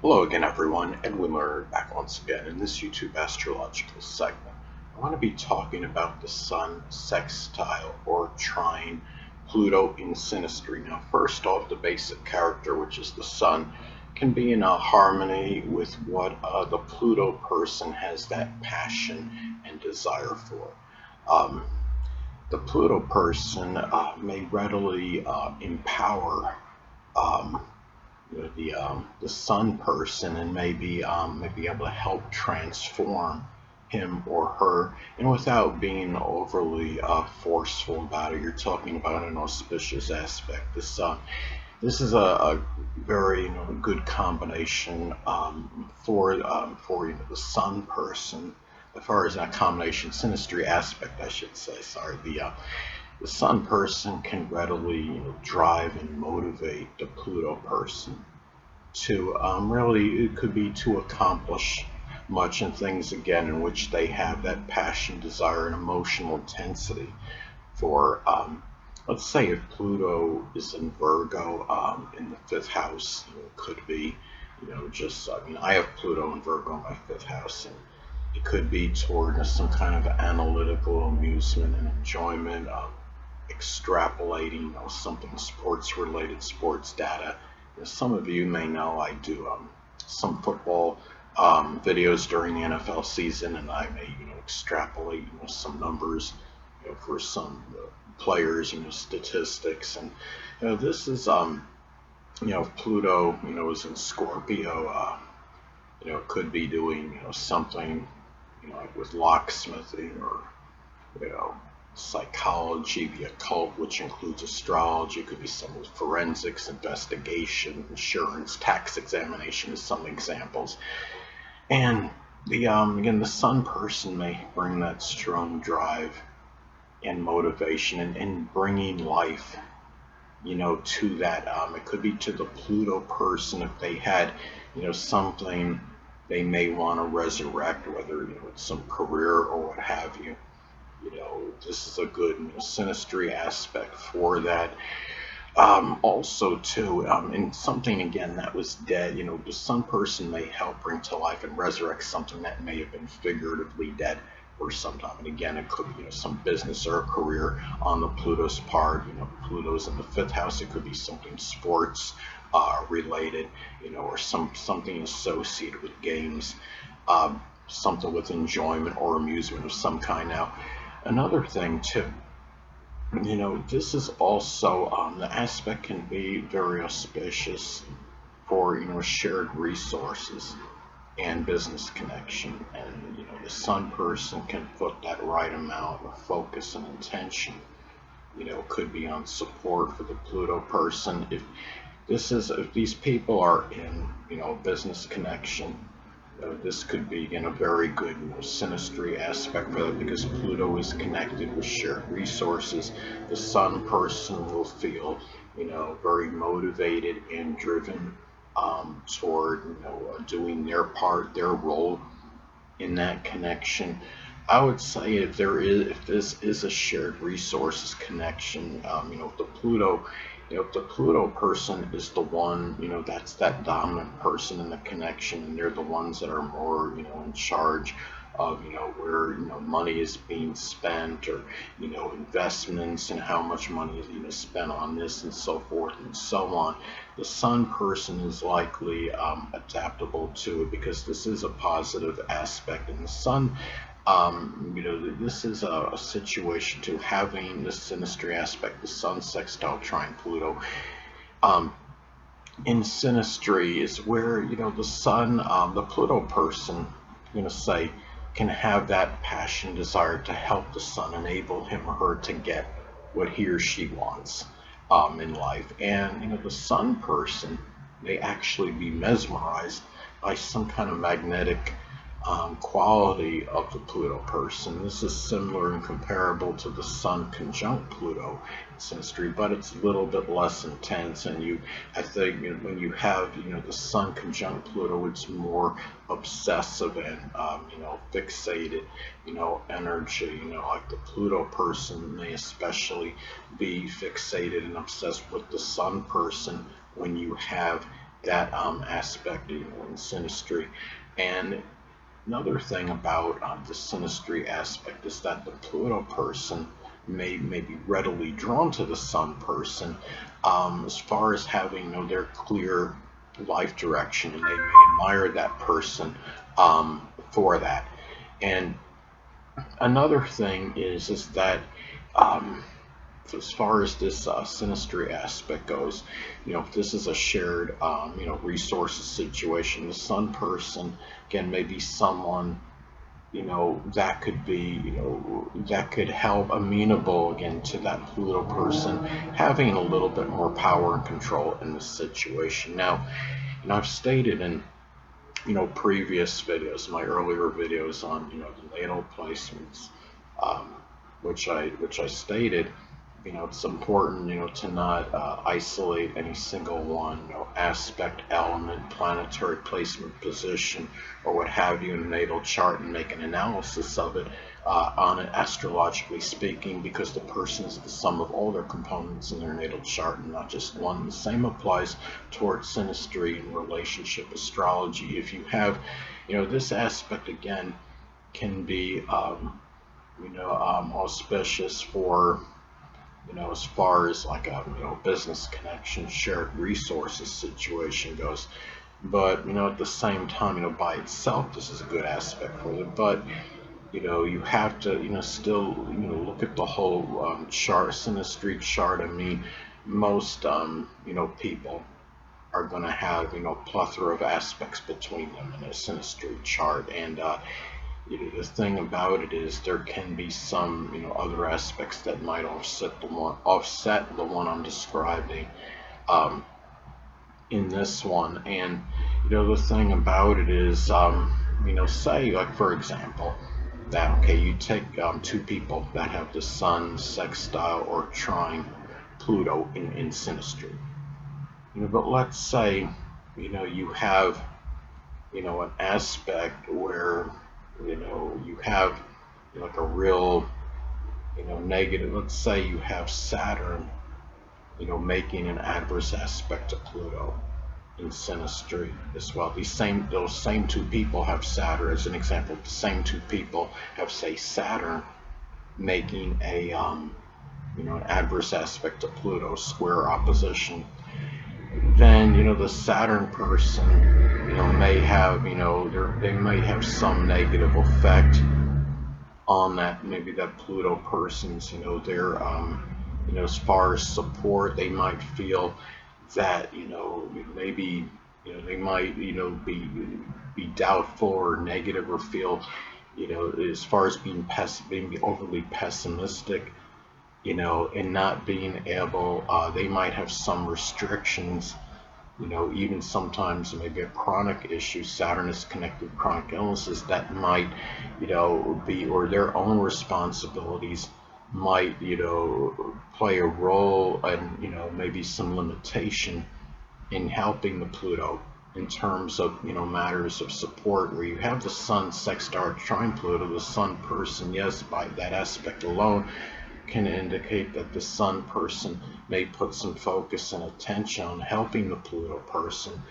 Hello again, everyone. Edwin Learnard back once again in this YouTube astrological segment. I want to be talking about the Sun sextile or trine Pluto in Synastry. Now, first off, the basic character, which is the Sun, can be in a harmony with what the Pluto person has that passion and desire for. Um, the Pluto person may readily empower. Um, the sun person and maybe able to help transform him or her, and without being overly forceful about it. You're talking about an auspicious aspect. This is a very good combination for the sun person. As far as a combination synastry aspect, I should say. Sorry, the sun person can readily drive and motivate the Pluto person to really, it could be to accomplish much in things again in which they have that passion, desire, and emotional intensity for. Let's say if Pluto is in Virgo in the fifth house, it could be, just, I mean, I have Pluto in Virgo in my fifth house, and it could be toward some kind of analytical amusement and enjoyment of extrapolating, something sports related, sports data. Some of you may know I do some football videos during the NFL season, and I may extrapolate some numbers for some players, statistics, and this is if Pluto is in Scorpio, could be doing something like with locksmithing or psychology, the occult, which includes astrology. It could be some with forensics, investigation, insurance, tax examination, as some examples. And again, the sun person may bring that strong drive and motivation and bringing life, to that. It could be to the Pluto person if they had, something they may want to resurrect, whether it's some career or what have you. This is a good synastry aspect for that. Also, too, in something again that was dead, the sun person may help bring to life and resurrect something that may have been figuratively dead for some time. And again, it could be some business or a career on the Pluto's part. Pluto's in the fifth house. It could be something sports related, or something associated with games, something with enjoyment or amusement of some kind. Now, another thing too, this is also, the aspect can be very auspicious for, shared resources and business connection. And, the sun person can put that right amount of focus and intention, could be on support for the Pluto person. If these people are in, business connection, this could be a very good synastry aspect for that, because Pluto is connected with shared resources. The sun person will feel very motivated and driven toward doing their part, their role in that connection. I would say if this is a shared resources connection, the Pluto, if the Pluto person is the one, that's that dominant person in the connection, and they're the ones that are more, in charge of, where, money is being spent, or, investments and how much money is, spent on this and so forth and so on. The sun person is likely adaptable to it, because this is a positive aspect, and the sun, this is a situation to having the synastry aspect, the sun sextile trine Pluto. In synastry is where, the sun, the Pluto person, say, can have that passion, desire to help the sun, enable him or her to get what he or she wants in life. And, the sun person may actually be mesmerized by some kind of magnetic quality of the Pluto person. This is similar and comparable to the Sun conjunct Pluto in synastry, but it's a little bit less intense. And I think, when you have, the Sun conjunct Pluto, it's more obsessive and, fixated, energy. Like the Pluto person may especially be fixated and obsessed with the Sun person when you have that aspect, in synastry. And another thing about the synastry aspect is that the Pluto person may be readily drawn to the Sun person, as far as having, their clear life direction, and they may admire that person for that. And another thing is that um, as far as this synastry aspect goes, if this is a shared, resources situation, the Sun person, again, may be someone, that could be, that could help amenable again to that Pluto person having a little bit more power and control in the situation. Now, I've stated in, previous videos, my earlier videos on, the natal placements, um, which I stated, it's important, to not isolate any single one, aspect, element, planetary placement, position, or what have you in a natal chart and make an analysis of it on it, astrologically speaking, because the person is the sum of all their components in their natal chart and not just one. The same applies towards synastry and relationship astrology. If you have, this aspect again can be, auspicious for, as far as like a, business connection, shared resources situation goes. But, at the same time, by itself, this is a good aspect for it. But, you have to, still, look at the whole chart, synastry chart. I mean, most, people are going to have, plethora of aspects between them in a synastry chart. And, the thing about it is there can be some, other aspects that might offset the one I'm describing um, in this one. And, the thing about it is, say, like, for example, that, okay, you take two people that have the Sun, Sextile, or Trine Pluto in synastry. But let's say, you have, an aspect where, you have like a real, negative. Let's say you have Saturn, making an adverse aspect to Pluto in synastry as well. Those same two people have Saturn, as an example. The same two people have, say, Saturn making a, an adverse aspect to Pluto, square opposition. Then, the Saturn person, may have, they may have some negative effect on that, maybe that Pluto person's, their, as far as support, they might feel that, maybe, they might, be doubtful or negative, or feel, as far as being overly pessimistic, and not being able, they might have some restrictions, even sometimes maybe a chronic issue. Saturn is connected with chronic illnesses that might, be, or their own responsibilities might, play a role, and, maybe some limitation in helping the Pluto in terms of, matters of support, where you have the Sun sextile trine Pluto. The Sun person, yes, by that aspect alone, can indicate that the Sun person may put some focus and attention on helping the Pluto person,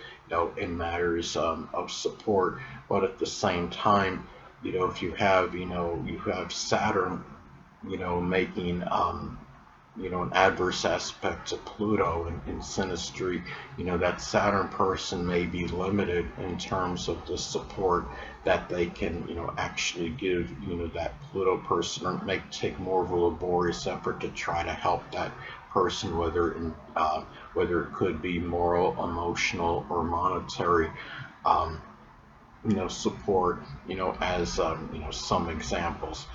in matters of support. But at the same time, if you have, you have Saturn, making, an adverse aspect to Pluto in synastry, that Saturn person may be limited in terms of the support that they can, actually give, that Pluto person, or may take more of a laborious effort to try to help that person, whether it could be moral, emotional, or monetary, support, as, some examples.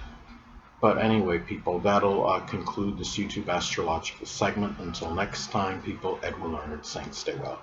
But anyway, people, that'll conclude this YouTube astrological segment. Until next time, people, Edwin Learnard saying stay well.